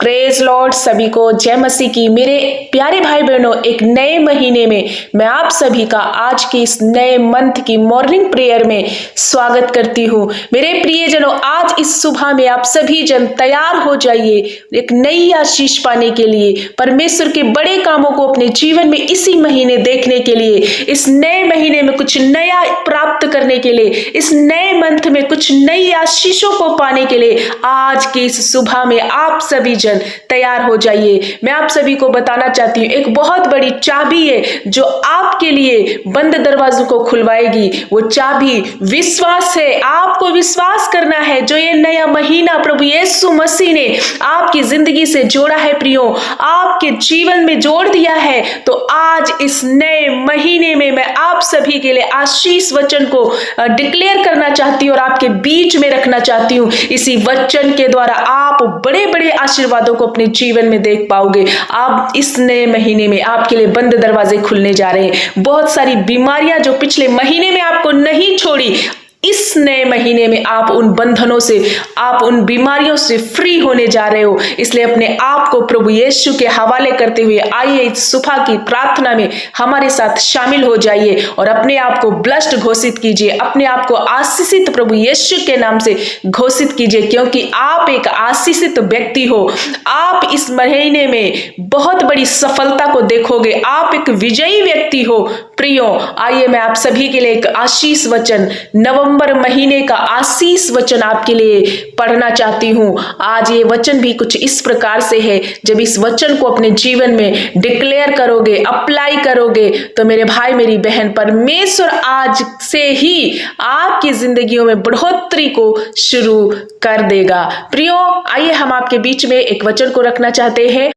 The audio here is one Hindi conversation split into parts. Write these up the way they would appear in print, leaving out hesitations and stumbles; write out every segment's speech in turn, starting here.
प्रेज लॉर्ड, सभी को जय मसीह की। मेरे प्यारे भाई बहनों, एक नए महीने में मैं आप सभी का आज के इस नए मंथ की मॉर्निंग प्रेयर में स्वागत करती हूँ। मेरे प्रियजनों, आज इस सुबह में आप सभी जन तैयार हो जाइए एक नई आशीष पाने के लिए, परमेश्वर के बड़े कामों को अपने जीवन में इसी महीने देखने के लिए, इस नए महीने में कुछ नया प्राप्त करने के लिए, इस नए मंथ में कुछ नई आशीषों को पाने के लिए आज की इस सुबह में आप सभी जन तैयार हो जाइए। मैं आप सभी को बताना चाहती हूँ, एक बहुत बड़ी चाबी है जो आपके लिए बंद दरवाजों को खुलवाएगी। वो चाबी विश्वास है। आपको विश्वास करना है। जो ये नया महीना प्रभु यीशु मसीह ने आपकी जिंदगी से जोड़ा है प्रियो, आपके जीवन में जोड़ दिया है, तो आज इस नए महीने में मैं आप सभी के लिए आशीष वचन को डिक्लेयर करना चाहती हूँ और आपके बीच में रखना चाहती हूँ। इसी वचन के द्वारा आप बड़े बड़े आशीर्वादों को अपने जीवन में देख पाओगे। आप इस नए महीने में आपके लिए बंद दरवाजे खुलने जा रहे हैं। बहुत सारी बीमारियां जो पिछले महीने में आपको नहीं छोड़ी, इस नए महीने में आप उन बंधनों से, आप उन बीमारियों से फ्री होने जा रहे हो। इसलिए अपने आप को प्रभु यीशु के हवाले करते हुए आइए इस सुबह की प्रार्थना में हमारे साथ शामिल हो जाइए और अपने आप को ब्लेस्ड घोषित कीजिए, अपने आप को आशीषित प्रभु यीशु के नाम से घोषित कीजिए, क्योंकि आप एक आशीषित व्यक्ति हो। आप इस महीने में बहुत बड़ी सफलता को देखोगे। आप एक विजयी व्यक्ति हो प्रियो। आइए मैं आप सभी के लिए एक आशीष वचन, नवंबर महीने का आशीष वचन आपके लिए पढ़ना चाहती हूँ। आज ये वचन भी कुछ इस प्रकार से है। जब इस वचन को अपने जीवन में डिक्लेयर करोगे, अप्लाई करोगे, तो मेरे भाई मेरी बहन, परमेश्वर आज से ही आपकी जिंदगियों में बढ़ोतरी को शुरू कर देगा। प्रियो, आइए हम आपके बीच में एक वचन को रखना चाहते हैं।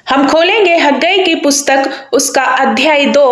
हम खोलेंगे हग्गई की पुस्तक, उसका अध्याय 2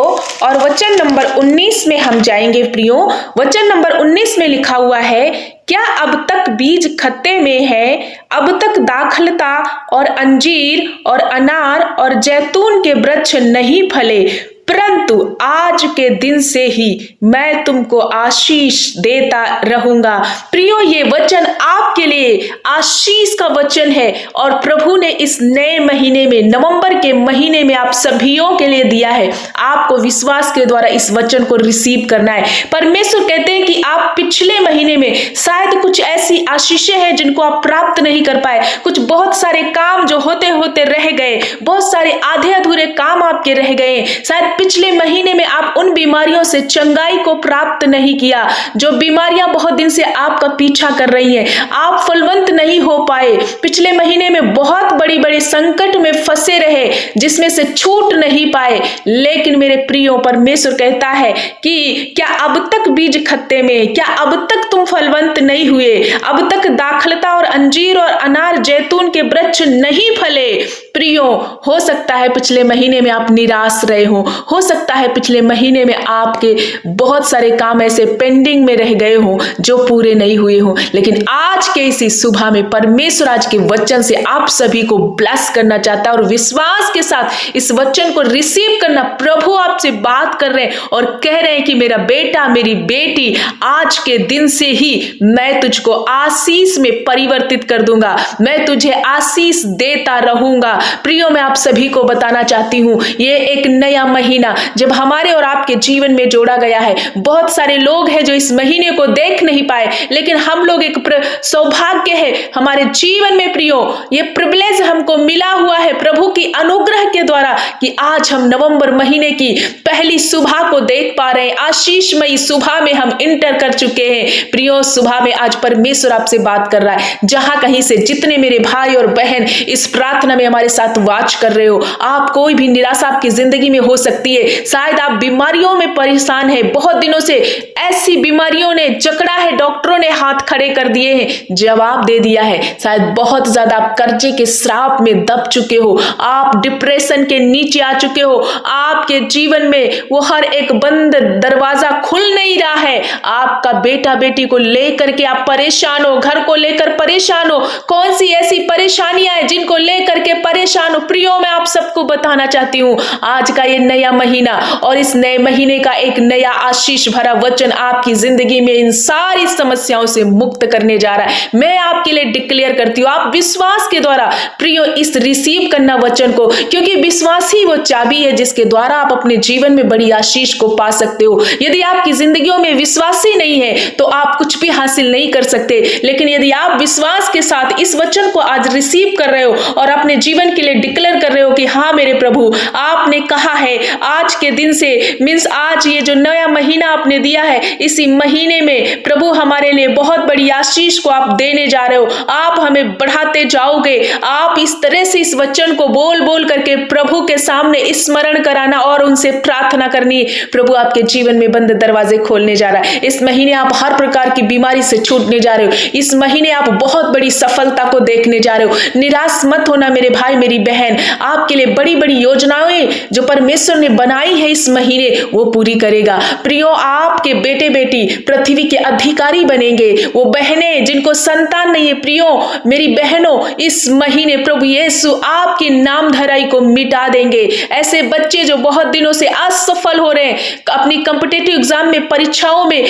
और वचन नंबर 19 में हम जाएंगे प्रियो। वचन नंबर 19 में लिखा हुआ है, क्या अब तक बीज खत्ते में है, अब तक दाखलता और अंजीर और अनार और जैतून के वृक्ष नहीं फले, परंतु आज के दिन से ही मैं तुमको आशीष देता रहूंगा। प्रियो, ये वचन आपके लिए आशीष का वचन है और प्रभु ने इस नए महीने में, नवंबर के महीने में आप सभीयों के लिए दिया है। आपको विश्वास के द्वारा इस वचन को रिसीव करना है। परमेश्वर कहते हैं कि आप पिछले महीने में शायद कुछ ऐसी आशीषें हैं जिनको आप प्राप्त नहीं कर पाए, कुछ बहुत सारे काम जो होते होते रह गए, बहुत सारे आधे अधूरे काम आपके रह गए। शायद पिछले महीने में आप उन बीमारियों से चंगाई को प्राप्त नहीं किया, जो बीमारियां बहुत दिन से आपका पीछा कर रही हैं। आप फलवंत नहीं हो पाए। पिछले महीने में बहुत बड़ी बड़ी संकट में फंसे रहे, जिसमें से छूट नहीं पाए। लेकिन मेरे प्रियो, परमेश्वर कहता है कि क्या अब तक बीज खत्ते में, क्या अब तक तुम फलवंत नहीं हुए, अब तक दाखलता और अंजीर और अनार जैतून के वृक्ष नहीं फले। प्रियो, हो सकता है पिछले महीने में आप निराश रहे हो सकता है पिछले महीने में आपके बहुत सारे काम ऐसे पेंडिंग में रह गए हो जो पूरे नहीं हुए हो, लेकिन आज के इसी सुबह में परमेश्वर आज के वचन से आप सभी को ब्लेस करना चाहता है और विश्वास के साथ इस वचन को रिसीव करना। प्रभु आपसे बात कर रहे हैं और कह रहे हैं कि मेरा बेटा, मेरी बेटी, आज के दिन से ही मैं तुझको आशीष में परिवर्तित कर दूंगा, मैं तुझे आशीष देता रहूंगा। प्रियो, मैं आप सभी को बताना चाहती हूँ, ये एक नया महीना जब हमारे और आपके जीवन में जोड़ा गया है। बहुत सारे लोग हैं जो इस महीने को देख नहीं पाए, लेकिन हम लोग एक सौभाग्य है हमारे जीवन में प्रियो, ये प्रिविलेज हमको मिला हुआ है प्रभु की अनुग्रह के द्वारा कि आज हम नवंबर महीने की पहली सुबह को देख पा रहे हैं। आशीषमयी सुबह में हम इंटर कर चुके हैं। प्रियो, सुबह में आज परमेश्वर आपसे बात कर रहा है। जहां कहीं से जितने मेरे भाई और बहन इस प्रार्थना में हमारे साथ वाच कर रहे हो, आप कोई भी निराशा आपकी जिंदगी में हो सकती है। शायद आप बीमारियों में परेशान है, बहुत दिनों से ऐसी बीमारियों ने जकड़ा है, डॉक्टरों ने हाथ खड़े कर दिए हैं, जवाब दे दिया है। शायद बहुत ज्यादा आप कर्जे के श्राप में दब चुके हो, आप डिप्रेशन के नीचे आ चुके हो, आपके जीवन में वो हर एक बंद दरवाजा खुल नहीं रहा है। आपका बेटा बेटी को लेकर के आप परेशान हो, घर को लेकर परेशान हो। कौन सी ऐसी परेशानियां हैं जिनको लेकर के परेशान परेशान हो, प्रियो मैं आप सबको बताना चाहती हूँ आज का ये नया महीना और इस नए महीने का एक नया आशीष भरा वचन आपकी जिंदगी में इन सारी समस्याओं से मुक्त करने जा रहा है। मैं आपके लिए डिक्लेयर करती हूँ, आप विश्वास के द्वारा प्रियो इस रिसीव करना वचन को, क्योंकि विश्वास ही वो चाबी है जिसके द्वारा आप अपने जीवन में बड़ी आशीष को पा सकते हो। यदि आपकी जिंदगियों में विश्वास ही नहीं है तो आप कुछ भी हासिल नहीं कर सकते, लेकिन यदि आप विश्वास के साथ इस वचन को आज रिसीव कर रहे हो और अपने जीवन के लिए डिक्लेयर कर रहे हो कि हाँ मेरे प्रभु आपने कहा है आज के दिन से मीन्स आज ये जो नया महीना आपने दिया है, इसी महीने में प्रभु हमारे लिए बहुत बड़ी आशीष को आप देने जा रहे हो। आप हमें बढ़ाते जाओगे। आप इस तरह से इस वचन को बोल बोल करके प्रभु के सामने स्मरण कराना और उनसे प्रार्थना करनी। प्रभु आपके जीवन में बंद दरवाजे खोलने जा रहा है। इस महीने आप हर प्रकार की बीमारी से छूटने जा रहे हो। इस महीने आप बहुत बड़ी सफलता को देखने जा रहे हो। निराश मत होना मेरे भाई मेरी बहन, आपके लिए बड़ी बड़ी योजनाएं जो परमेश्वर ने बनाई है इस महीने वो पूरी करेगा। प्रियो आपके बेटे बेटी पृथ्वी के अधिकारी बनेंगे। वो बहनें जिनको संतान नहीं है, प्रियो मेरी बहनों इस महीने प्रभु यीशु आपकी नाम धराई को मिटा देंगे। ऐसे बच्चे जो बहुत दिनों से असफल हो रहे हैं, अपनी कॉम्पिटिटिव एग्जाम में परीक्षाओं में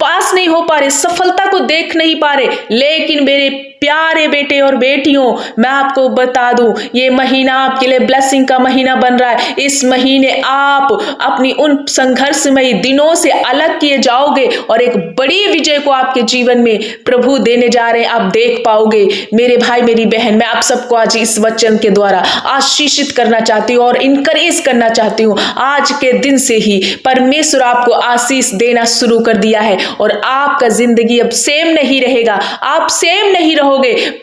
पास नहीं हो पा रहे, सफलता को देख नहीं पा रहे, लेकिन मेरे प्यारे बेटे और बेटियों मैं आपको बता दूं ये महीना आपके लिए ब्लेसिंग का महीना बन रहा है। इस महीने आप अपनी उन संघर्षमयी दिनों से अलग किए जाओगे और एक बड़ी विजय को आपके जीवन में प्रभु देने जा रहे हैं। आप देख पाओगे मेरे भाई मेरी बहन, मैं आप सबको आज इस वचन के द्वारा आशीषित करना चाहती हूँ और इनकरेज करना चाहती हूँ। आज के दिन से ही परमेश्वर आपको आशीष देना शुरू कर दिया है और आपका जिंदगी अब सेम नहीं रहेगा। आप सेम नहीं रहोगे,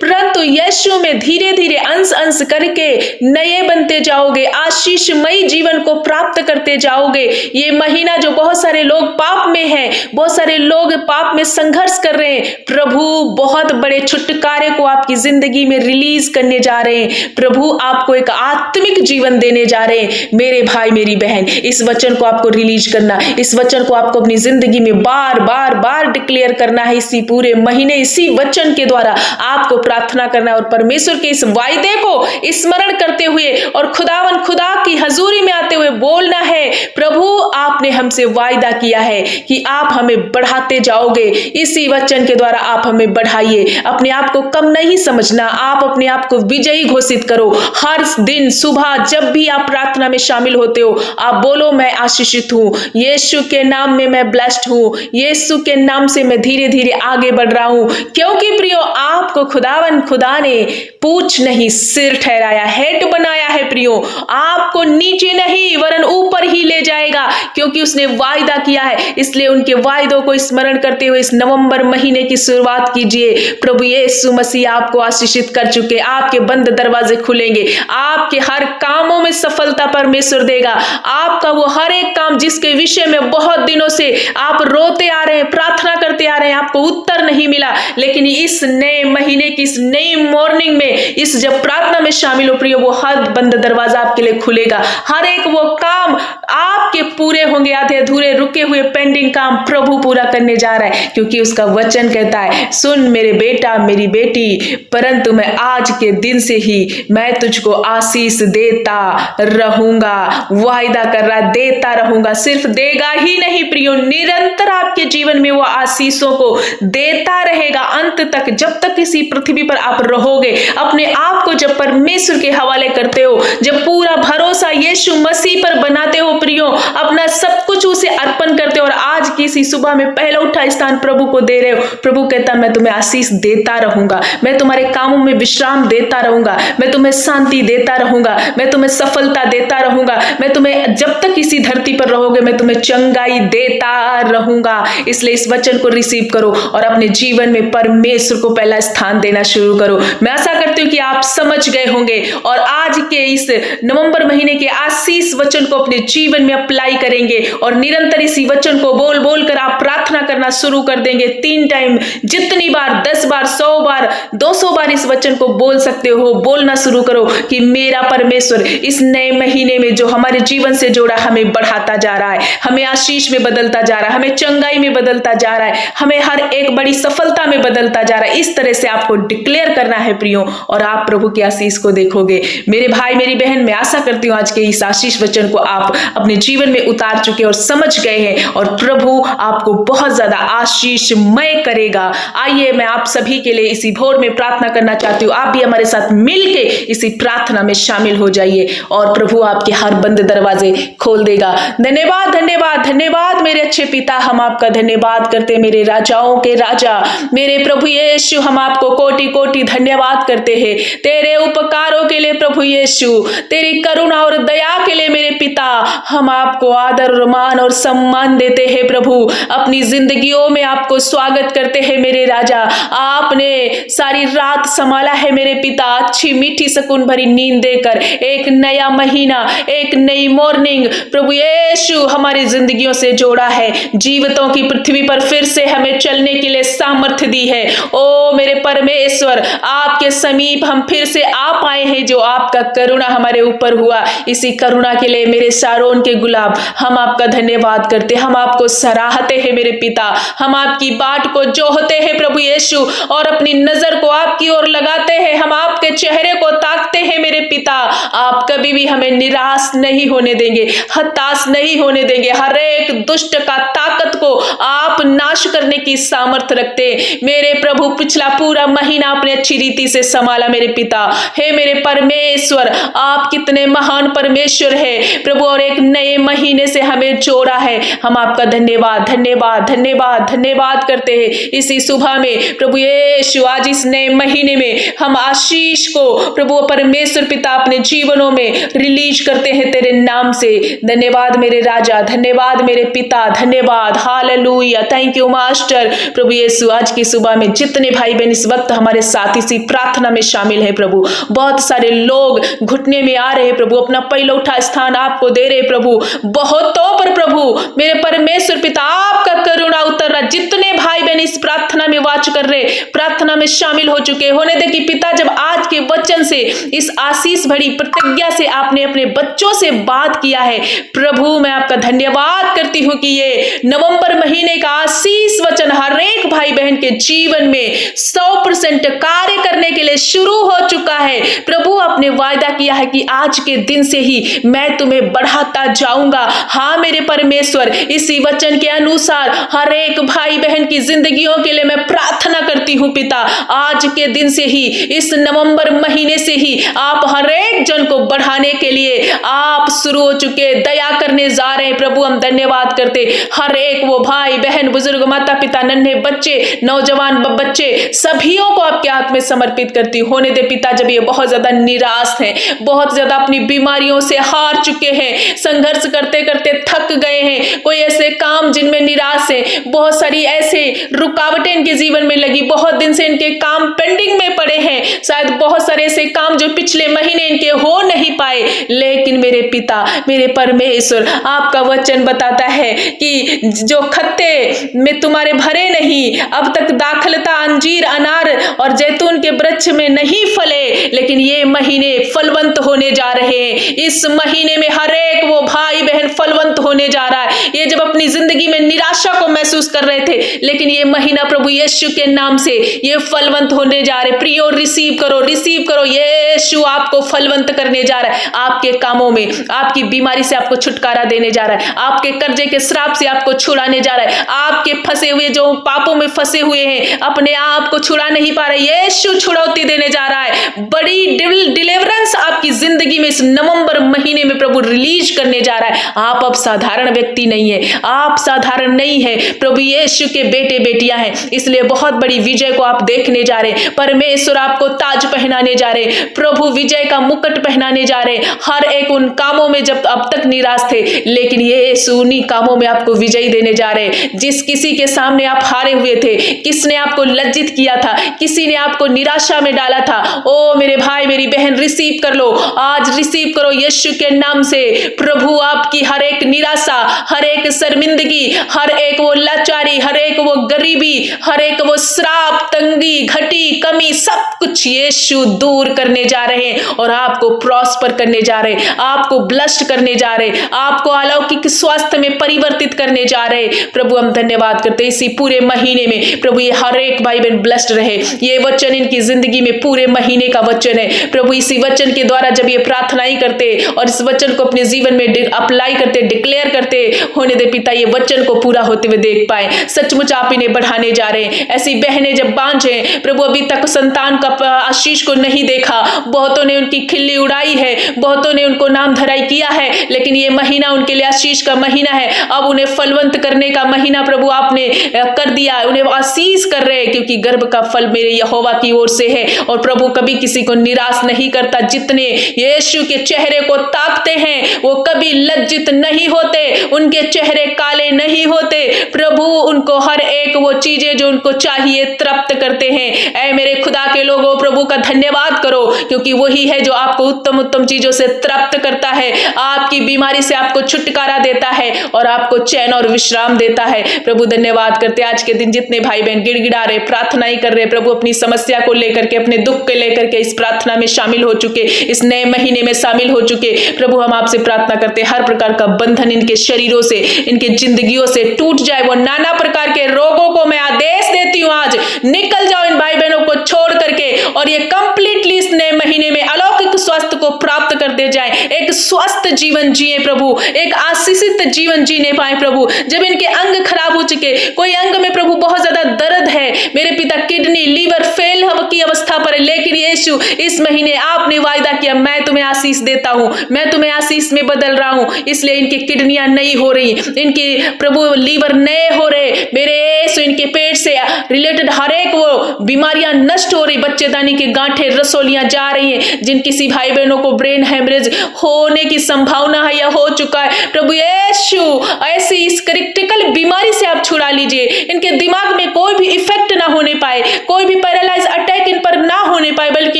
परंतु यीशु में धीरे धीरे अंश अंश करके नए बनते जाओगे, आशीषमयी जीवन को प्राप्त करते जाओगे। ये महीना जो बहुत सारे लोग पाप में हैं, बहुत सारे लोग पाप में संघर्ष कर रहे हैं, प्रभु बहुत बड़े छुटकारे को आपकी जिंदगी में रिलीज करने जा रहे हैं। प्रभु आपको एक आत्मिक जीवन देने जा रहे हैं। मेरे भाई मेरी बहन इस वचन को आपको रिलीज करना, इस वचन को आपको अपनी जिंदगी में बार बार बार डिक्लेयर करना है। इसी पूरे महीने इसी वचन के द्वारा आपको प्रार्थना करना है और परमेश्वर के इस वायदे को स्मरण करते हुए और खुदा की हजूरी में आते हुए बोलना है, प्रभु आपने हमसे वायदा किया है कि आप हमें बढ़ाते जाओगे। इसी वचन के द्वारा आप हमें बढ़ाइए। अपने आप को कम नहीं समझना, आप अपने आप को विजयी घोषित करो। हर दिन सुबह जब भी आप प्रार्थना में शामिल होते हो, आप बोलो मैं आशीषित हूं, यीशु के नाम में मैं ब्लेस्ड हूं, यीशु के नाम से मैं धीरे धीरे आगे बढ़ रहा हूं। क्योंकि प्रियो आपको खुदा ने पूंछ नहीं सिर ठहराया, हेड बनाया है। प्रियो आपको नीचे नहीं वरन ऊपर ही ले जाएगा, क्योंकि उसने वायदा किया है। इसलिए उनके वायदों को स्मरण करते हुए इस नवंबर महीने की शुरुआत कीजिए। प्रभु यीशु मसीह आपको आशीषित कर चुके, आपके बंद दरवाजे खुलेंगे, आपके हर कामों में सफलता परमेश्वर देगा। आपका वो हर एक काम जिसके विषय में बहुत दिनों से आप रोते आ रहे हैं, प्रार्थना करते आ रहे हैं, आपको उत्तर नहीं मिला, लेकिन इस नए महीने की इस नई मॉर्निंग में इस जब प्रार्थना में शामिल हो प्रियो, वो हर बंद दरवाजा आपके लिए खुलेगा। हर एक वो काम आपके पूरे होंगे, आधे अधूरे रुके हुए पेंडिंग काम प्रभु पूरा करने जा रहा है, क्योंकि उसका वचन कहता है सुन मेरे बेटा मेरी बेटी, परंतु मैं आज के दिन से ही मैं तुझको आशीष देता रहूंगा। वायदा कर रहा, देता रहूंगा। सिर्फ देगा ही नहीं प्रियो, निरंतर आपके जीवन में वो आशीषों को देता रहेगा अंत तक, जब तक इसी पृथ्वी पर आप रहोगे। अपने आप को जब परमेश्वर के हवाले करते हो, जब पूरा भरोसा यीशु मसीह पर बनाते हो प्रियो, अपना सब कुछ उसे अर्पण करते हो और आज की इसी सुबह में पहला उठा स्थान प्रभु को दे रहे हो, प्रभु कहता मैं तुम्हें आशीष देता रहूंगा, मैं तुम्हारे कामों में विश्राम देता रहूंगा, मैं तुम्हें शांति देता रहूंगा, मैं तुम्हें सफलता देता रहूंगा, मैं तुम्हें जब तक इसी धरती पर रहोगे मैं तुम्हें चंगाई देता रहूंगा। इसलिए इस वचन को रिसीव करो और अपने जीवन में परमेश्वर को पहला स्थान देना शुरू करो। मैं आशा करती हूँ कि आप समझ गए होंगे और आज के इस नवंबर महीने के आशीष वचन को अपने जीवन में अप्लाई करेंगे और निरंतर इसी वचन को बोल बोल कर आप प्रार्थना करना शुरू कर देंगे। 3 टाइम जितनी बार, 10 बार, 100 बार, 200 बार इस वचन को बोल सकते हो। बोलना शुरू करो कि मेरा परमेश्वर इस नए महीने में जो हमारे जीवन से जोड़ा हमें बढ़ाता जा रहा है, हमें आशीष में बदलता जा रहा है, हमें चंगाई में बदलता जा रहा है, हमें हर एक बड़ी सफलता में बदलता जा रहा है। इस तरह से ऐसे आपको डिक्लेयर करना है प्रियो, और आप प्रभु की आशीष को देखोगे। मेरे भाई मेरी बहन, मैं आशा करती हूँ आज के इस आशीष वचन को आप अपने जीवन में उतार चुके और समझ गए हैं, और प्रभु आपको बहुत ज्यादा आशीषमय करेगा। आइए मैं आप सभी के लिए इसी भोर में प्रार्थना करना चाहती हूँ। आप भी हमारे साथ मिलके इसी प्रार्थना में शामिल हो जाइए, और प्रभु आपके हर बंद दरवाजे खोल देगा। धन्यवाद धन्यवाद धन्यवाद मेरे अच्छे पिता, हम आपका धन्यवाद करते, मेरे राजाओं के राजा, मेरे प्रभु यीशु, हम आपको कोटि कोटि धन्यवाद करते हैं तेरे उपकारों के लिए प्रभु यीशु, तेरी करुणा और दया के लिए मेरे पिता। हम आपको आदर और मान और सम्मान देते हैं प्रभु, अपनी जिंदगियों में आपको स्वागत करते हैं मेरे राजा। आपने सारी रात संभाला है मेरे पिता, अच्छी मीठी सुकून भरी नींद देकर एक नया महीना, एक नई मॉर्निंग प्रभु यीशु हमारी जिंदगियों से जोड़ा है, जीवितों की पृथ्वी पर फिर से हमें चलने के लिए सामर्थ्य दी है। ओ मेरे परमेश्वर, आपके समीप हम फिर से आ पाए हैं, जो आपका करुणा हमारे ऊपर हुआ। इसी करुणा के लिए मेरे शारोन के गुलाब, हम आपका धन्यवाद करते, हम आपको सराहते हैं मेरे पिता। हम आपकी बाट को जोहते हैं प्रभु यीशु, और अपनी नजर को आपकी ओर लगाते हैं, हम आपके चेहरे को ताकते हैं मेरे पिता। आप कभी भी हमें निराश नहीं होने देंगे, हताश नहीं होने देंगे। हर एक दुष्ट का ताकत को आप नाश करने की सामर्थ्य रखते मेरे प्रभु। पिछला पूरा महीना आपने अच्छी रीति से संभाला मेरे पिता। हे मेरे परमेश्वर, आप कितने महान परमेश्वर है प्रभु, और एक नए महीने से हमें जोड़ा है। हम आपका धन्यवाद धन्यवाद धन्यवाद धन्यवाद करते हैं इसी सुबह में प्रभु यीशु। आज इस नए महीने में हम आशीष को प्रभु परमेश्वर पिता अपने जीवनों में रिलीज करते हैं तेरे नाम से। धन्यवाद मेरे राजा, धन्यवाद मेरे पिता, धन्यवाद। Hallelujah, thank you master. प्रभु यीशु, आज की सुबह में जितने भाई बहन इस वक्त हमारे साथ इसी प्रार्थना में शामिल है प्रभु, बहुत सारे लोग घुटने में आ रहे प्रभु, अपना पहलौठा स्थान आपको दे रहे प्रभु। बहुतों पर प्रभु मेरे परमेश्वर पिता आपका करुणा उतर रहा। जितने भाई बहन इस प्रार्थना में वाच कर रहे, प्रार्थना में शामिल हो चुके, होने दे कि पिता जब आज के वचन से, इस आशीष भरी प्रतिज्ञा से आपने अपने बच्चों से बात किया है प्रभु, मैं आपका धन्यवाद करती हूँ कि ये नवंबर महीने का आशीष वचन हर एक भाई बहन के जीवन में 100% कार्य करने के लिए शुरू हो चुका है प्रभु। आपने वायदा किया है कि आज के दिन से ही मैं तुम्हें बढ़ाता जाऊंगा। हाँ मेरे परमेश्वर, इसी वचन के अनुसार हर एक भाई बहन की जिंदगियों के लिए मैं प्रार्थना करती हूँ पिता। आज के दिन से ही, इस नवंबर महीने से ही आप हर एक जन को बढ़ाने के लिए आप शुरू हो चुके, दया करने जा रहे हैं प्रभु। हम धन्यवाद करते हर एक वो भाई बहन, बुजुर्ग, माता पिता, नन्हे बच्चे, नौजवान बच्चे, सभीयों को आपके हाथ में समर्पित करती। होने दे पिता, जब ये बहुत ज्यादा निराश हैं, बहुत ज्यादा अपनी बीमारियों से हार चुके हैं, संघर्ष करते करते थक गए हैं, कोई ऐसे काम जिनमें निराश है, बहुत सारी ऐसे रुकावटें इनके जीवन में लगी, बहुत दिन से इनके काम पेंडिंग में पड़े हैं, शायद बहुत सारे ऐसे काम जो पिछले महीने इनके हो नहीं पाए, लेकिन मेरे पिता, मेरे परमेश्वर, आपका वचन बताता है कि जो खत्ते में तुम्हारे भरे नहीं, अब तक दाखलता अंजीर, अनार और जैतून के वृक्ष में नहीं फले, लेकिन ये महीने फलवंत होने जा रहे हैं। इस महीने में हर एक वो भाई बहन फलवंत होने जा रहा है। ये जब अपनी जिंदगी में निराशा को महसूस कर रहे थे, लेकिन ये महीना प्रभु यीशु के नाम से ये फलवंत होने जा रहे। प्रियो, रिसीव करो, रिसीव करो। यीशु आपको फलवंत करने जा रहा है। आपके कामों में, आपकी बीमारी से आपको छुटकारा देने जा रहा है, आपके कर्जे के श्राप से आपको छुड़ाने जा रहा है, आपके फंसे हुए जो पापों में फंसे हुए हैं, अपने आप को छुड़ा नहीं पा रहे, यीशु छुड़ौती देने जा रहा है। बड़ी डिलीवरेंस आपकी जिंदगी में इस नवंबर महीने में प्रभु रिलीज करने जा रहा है। आप अब साधारण व्यक्ति नहीं है, आप साधारण नहीं है, प्रभु यीशु के बेटे बेटियां हैं, इसलिए बहुत बड़ी विजय को आप देखने जा रहे हैं। परमेश्वर आपको ताज पहनाने जा रहे, प्रभु विजय का मुकुट पहनाने जा रहे। हर एक उन कामों में जब अब तक निराश थे, लेकिन यीशु उन्हीं कामों में आपको विजयी देने जा रहे। जिस किसी के सामने आप हारे हुए थे, किसने आपको लज्जित किया था, किसी ने आपको निराशा में डाला था, ओ मेरे भाई मेरी बहन, रिसीव रिसीव कर लो, आज रिसीव करो यीशु के नाम से। प्रभु आपकी हर एक निराशा, हर एक शर्मिंदगी, हर एक वो लाचारी, हर एक वो गरीबी, हर एक वो श्राप, तंगी, घटी, कमी, सब कुछ यीशु दूर करने जा रहे हैं और आपको प्रॉस्पर करने जा रहे हैं, आपको ब्लेस्ड करने जा रहे हैं, आपको अलौकिक स्वास्थ्य में परिवर्तित करने जा रहे हैं। प्रभु हम धन्यवाद करते हैं इसी पूरे महीने में। प्रभु ये हर एक भाई बहन ब्लेस्ड रहे, ये वचन इनकी जिंदगी में पूरे महीने का वचन है। प्रभु इसी वचन के द्वारा जब ये प्रार्थनाएं करते और इस वचन को अपने जीवन में अप्लाई करते, डिक्लेयर करते, होने दे पिता ये वचन को पूरा होते हुए देख पाए। सचमुच आप इन्हें बढ़ाने जा रहे हैं। ऐसी बहनें जब बांझ हैं प्रभु, अभी तक संतान का आशीष को नहीं देखा, बहुतों ने उनकी खिल्ली उड़ाई है, बहुतों ने उनको नाम धराई किया है, लेकिन ये महीना उनके लिए आशीष का महीना है। अब उन्हें फलवंत करने का महीना प्रभु आपने कर दिया, उन्हें आशीष कर रहे हैं, क्योंकि गर्भ का फल मेरे यहोवा की ओर से है। और प्रभु कभी किसी को निराश नहीं करता। जितने यीशु के चेहरे को ताकते हैं वो कभी लज्जित नहीं होते, उनके चेहरे काले नहीं होते। प्रभु उनको हर एक वो चीजें जो उनको चाहिए तृप्त करते हैं। ऐ मेरे खुदा के लोगों, प्रभु का धन्यवाद करो, क्योंकि वही है जो आपको उत्तम उत्तम चीजों से तृप्त करता है, आपकी बीमारी से आपको छुटकारा देता है और आपको चैन और विश्राम देता है। प्रभु धन्यवाद करते आज के दिन जितने भाई बहन गिड़गिड़ा रहे, प्रार्थनाएं कर रहे, प्रभु अपनी समस्या को लेकर के, अपने दुख को लेकर के इस प्रार्थना में शामिल हो चुके, इस नए महीने में शामिल हो चुके, प्रभु हम आपसे प्रार्थना करते हर प्रकार का बंधन इनके शरीरों से, इनके जिंदगियों से टूट जाए। वो नाना प्रकार के रोगों को मैं आदेश देती हूँ, आज निकल जाओ इन भाई बहनों को छोड़ करके, और ये कंप्लीटली इस नए महीने में अलौकिक स्वास्थ्य को प्राप्त करते जाए, एक स्वस्थ जीवन जिए प्रभु, एक आशीषित जीवन जीने पाए प्रभु। जब इनके अंग खराब हो चुके, कोई अंग में प्रभु बहुत ज्यादा दर्द है, मेरे पिता किडनी, लीवर फेल की अवस्था पर है, लेकिन यीशु इस महीने आपने वायदा किया मैं तुम्हें आशीष देता हूं, मैं तुम्हें आशीष में बदल रहा हूं, इसलिए इनकी किडनियां नई हो रही, इनकी प्रभु लीवर नए हो रहे, मेरे यीशु इनके पेट से रिलेटेड हर एक वो बीमारियां नष्ट हो रही, बच्चेदानी के गांठे रसोलियां जा रही हैं। जिन किसी भाई बहनों को ब्रेन हेमरेज होने की संभावना है या हो चुका है, प्रभु यीशु ऐसी इस क्रिटिकल बीमारी से आप छुड़ा लीजिए, इनके दिमाग में कोई भी इफेक्ट ना होने पाए, कोई भी पैरालाइज अटैक इन पर ना होने पाए, बल्कि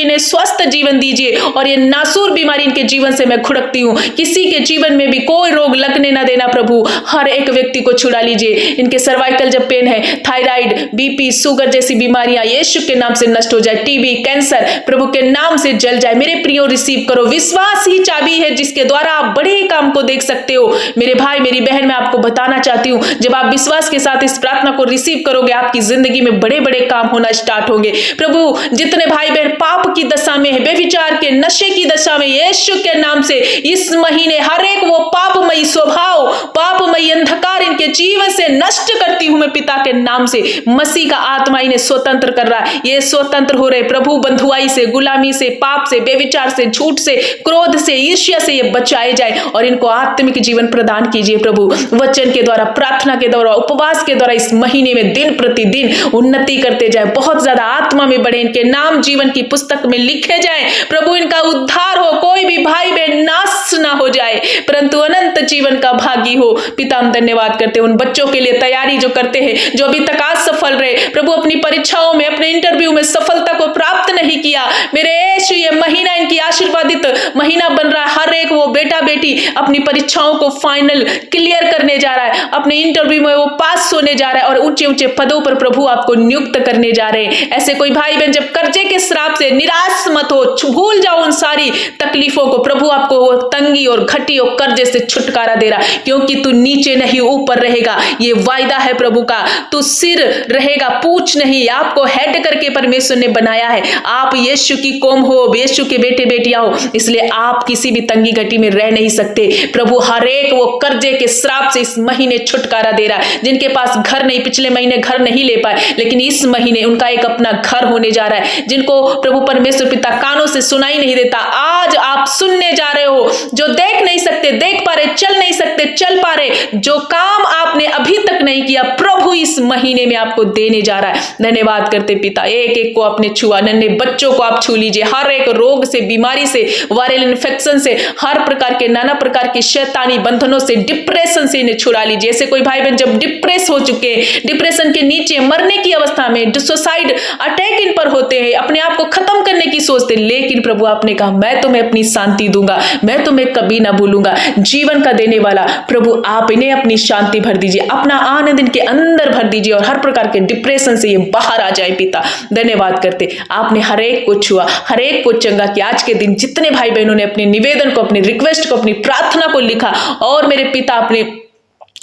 इन्हें स्वस्थ जीवन दीजिए। और ये नासूर बीमारी इनके जीवन से मैं खुड़कती हूँ, किसी के जीवन में भी कोई रोग लगने ना देना प्रभु, हर एक व्यक्ति को छुड़ा लीजिए। इनके सर्वाइकल जब पेन है, थायराइड, बीपी, शुगर जैसी बीमारियां यीशु के नाम से नष्ट हो जाए, टीबी, कैंसर प्रभु के नाम से जल जाए। मेरे प्रियो रिसीव करो, विश्वास ही चाबी है जिसके द्वारा आप बड़े काम को देख सकते हो। मेरे भाई मेरी बहन, मैं आपको बताना चाहती हूँ, जब आप विश्वास के साथ इस प्रार्थना को रिसीव करोगे, आपकी जिंदगी में बड़े बड़े काम होना स्टार्ट होंगे। प्रभु जितने भाई बहन पाप की दशा में है, बेविचार के नशे की दशा में, यीशु के नाम से इस महीने हर एक वो पापमयी स्वभाव, पापमयी अंधकार इनके जीवन से नष्ट करती हूं मैं पिता के नाम से। मसीह का आत्मा इन्हें स्वतंत्र कर रहा है, ये स्वतंत्र हो रहे प्रभु, बंधुआई से, गुलामी से, पाप से, बेविचार से, झूठ से, क्रोध से, ईर्ष्या से ये बचाए जाए और इनको आत्मिक जीवन प्रदान कीजिए प्रभु। वचन के द्वारा, प्रार्थना के द्वारा, उपवास के द्वारा इस महीने में दिन प्रतिदिन उन्नति करते जाए, बहुत ज्यादा आत्मा में बढ़े, इनके नाम जीवन की पुस्तक में लिखे जाए प्रभु, इनका उद्धार हो, कोई भी भाई बहन नाश ना हो जाए, परंतु अनंत जीवन का भागी हो। पिता हम धन्यवाद करते हैं उन बच्चों के लिए तैयारी जो करते हैं, जो अभी तक असफल रहे प्रभु, अपनी परीक्षाओं में, अपने इंटरव्यू में सफलता को प्राप्त नहीं किया, मेरे यीशु ये महीना इनकी आशीर्वादित महीना बन रहा है। हर एक वो बेटा बेटी अपनी परीक्षाओं को फाइनल क्लियर करने जा रहा है, अपने इंटरव्यू में वो पास होने जा रहा है और ऊंचे ऊंचे पदों पर प्रभु आपको नियुक्त करने जा रहे हैं। ऐसे कोई भाई बहन जब कर्जे के श्राप से निराश मत हो, भूल जाओ उन सारी तकलीफों को, प्रभु आपको वो तंगी और घटी और कर्जे से छुटकारा दे रहा, क्योंकि तू नीचे नहीं ऊपर रहेगा, ये वायदा है प्रभु का। तू सिर रहेगा, पूछ नहीं, आपको हेड करके परमेश्वर ने बनाया है। आप यीशु की कौम हो, यीशु के बेटे बेटियां हो, इसलिए आप किसी भी तंगी घटी में रह नहीं सकते। प्रभु हर एक वो कर्जे के श्राप से इस महीने छुटकारा दे रहा है। जिनके पास घर नहीं, पिछले महीने घर नहीं ले पाए, लेकिन इस महीने उनका एक अपना घर होने जा रहा है। जिनको प्रभु परमेश्वर पिता कानों से सुनाई नहीं देता, आज आप सुनने जा रहे हो। जो देख नहीं सकते देख पा रहे, चल नहीं सकते चल पा रहे, जो काम आपने अभी तक नहीं किया प्रभु इस महीने में आपको देने जा रहा है। धन्यवाद करते पिता, एक एक को आपने छुआ, नन्हे बच्चों को आप छू लीजिए, हर एक रोग से, बीमारी से, वायरल इन्फेक्शन से, हर प्रकार के नाना प्रकार की शैतानी बंधनों से, डिप्रेशन से इन्हें छुड़ा लीजिए। ऐसे कोई भाई बहन जब डिप्रेस हो चुके हैं, डिप्रेशन के नीचे मरने की अवस्था में, सुसाइड अटैक इन पर होते हैं, अपने आप को खत्म करने की सोचते, लेकिन प्रभु आपने कहा मैं तुम्हें अपनी शांति दूंगा, मैं तुम्हें कभी ना भूलूंगा। जीवन का देने वाला प्रभु आप इन्हें अपनी शांति भर दीजिए, अपना आनंद इनके अंदर भर दीजिए और हर प्रकार के डिप्रेशन से ये बाहर आ जाए। पिता धन्यवाद करते, आपने हर एक को छुआ, हर एक को चंगा किया। आज के दिन जितने भाई बहनों ने अपने निवेदन को, अपनी रिक्वेस्ट को, अपनी प्रार्थना को लिखा, और मेरे पिता अपने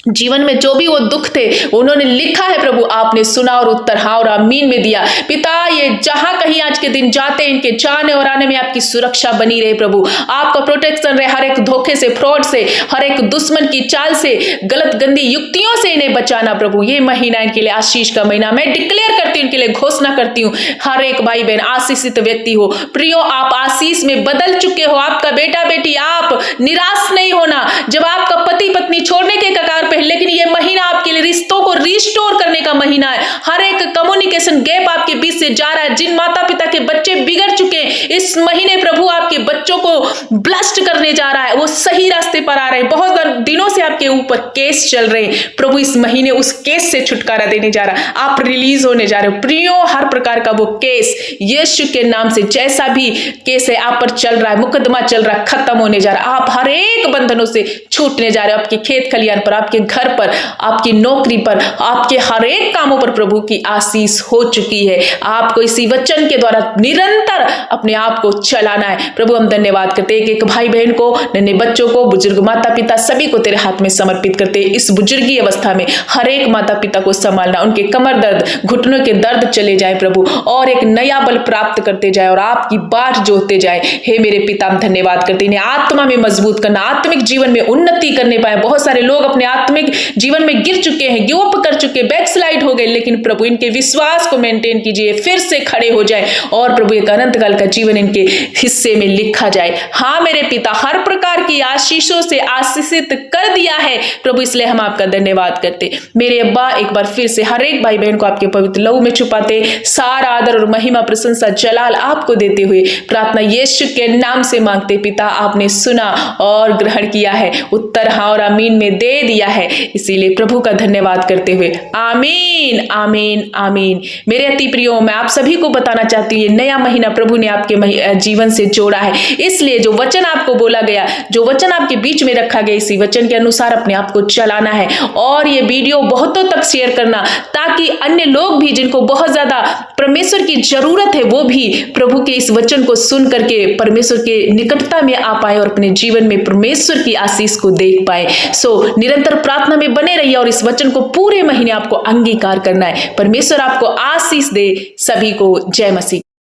जीवन में जो भी वो दुख थे उन्होंने लिखा है, प्रभु आपने सुना और उत्तर हाँ और आमीन में दिया। पिता ये जहां कहीं आज के दिन जाते हैं, इनके जाने और आने में आपकी सुरक्षा बनी रहे प्रभु, आपका प्रोटेक्शन रहे, हर एक धोखे से, फ्रॉड से, हर एक दुश्मन की चाल से, गलत गंदी युक्तियों से इन्हें बचाना प्रभु। ये महीना इनके लिए आशीष का महीना, मैं डिक्लेयर करती हूँ, इनके लिए घोषणा करती हूँ, हर एक भाई बहन आशीषित व्यक्ति हो। प्रियो आप आशीष में बदल चुके हो, आपका बेटा बेटी, आप निराश नहीं होना। जब आपका पति पत्नी छोड़ने के कगार, लेकिन ये महीना आपके लिए रिश्तों को रिस्टोर करने का महीना है। हर एक कम्युनिकेशन गैप आपके बीच से जा रहा है। जिन माता पिता के बच्चे बिगड़ चुके हैं, इस महीने प्रभु आपके बच्चों को ब्लेस्ड करने जा रहा है, वो सही रास्ते पर आ रहे हैं। बहुत दिनों से आपके ऊपर केस चल रहे हैं, प्रभु इस महीने उस केस से छुटकारा देने जा रहा है, आप रिलीज होने जा रहे हो। प्रियो हर प्रकार का वो केस यीशु के नाम से, जैसा भी केस है आप पर चल रहा है, मुकदमा चल रहा है, खत्म होने जा रहा है। आप हर एक बंधनों से छूटने जा रहे हो। आपके खेत खलियान पर, आपके घर पर, आपकी नौकरी पर, आपके हर एक कामों पर प्रभु की आशीष हो चुकी है। आपको इसी वचन के द्वारा निरंतर अपने आप को चलाना है। प्रभु हम धन्यवाद करते हैं, एक एक भाई बहन को, नन्हे बच्चों को, बुजुर्ग माता पिता सभी को तेरे हाथ में समर्पित करते हैं। इस बुजुर्गी अवस्था में हर एक माता पिता को संभालना, उनके कमर दर्द, घुटनों के दर्द चले जाए प्रभु, और एक नया बल प्राप्त करते जाए और आपकी बाट जोते जाए। हे मेरे पिता हम धन्यवाद करते हैं, आत्मा में मजबूत करना, आत्मिक जीवन में उन्नति करने पाए। बहुत सारे लोग अपने आत्मिक जीवन में गिर चुके हैं, गिव अप कर चुके, बैकस्लाइड हो गए, लेकिन प्रभु इनके विश्वास को मेंटेन कीजिए, फिर से खड़े हो जाए और प्रभु एक अनंत काल का जीवन इनके हिस्से में लिखा जाए। हाँ मेरे पिता हर प्रकार की आशीषों से आशीषित कर दिया है प्रभु, इसलिए हम आपका धन्यवाद करते। मेरे अब्बा एक बार फिर से हर एक भाई बहन को आपके पवित्र लहू में छुपाते, सारा आदर और महिमा प्रशंसा जलाल आपको देते हुए प्रार्थना यीशु के नाम से मांगते। पिता आपने सुना और ग्रहण किया है, उत्तर हाँ और आमीन में दे दिया है, इसीलिए प्रभु का धन्यवाद करते हुए आमीन आमीन आमीन। मेरे अति प्रियो, मैं आप सभी को बताना चाहती हूँ, ये नया महीना प्रभु ने आपके जीवन से जोड़ा है, इसलिए जो वचन आपको बोला गया, जो वचन आपके बीच में रखा गया, इसी वचन के अनुसार अपने आप को चलाना है और ये वीडियो बहुतों तक शेयर करना, ताकि अन्य लोग भी जिनको बहुत ज्यादा परमेश्वर की जरूरत है, वो भी प्रभु के इस वचन को सुन करके परमेश्वर के निकटता में आ पाए और अपने जीवन में परमेश्वर की आशीष को देख पाए। सो निरंतर प्रार्थना में बने रहिए और इस वचन को पूरे महीने आपको अंगीकार करना है। परमेश्वर आपको आशीष दे। सभी को जय मसीह।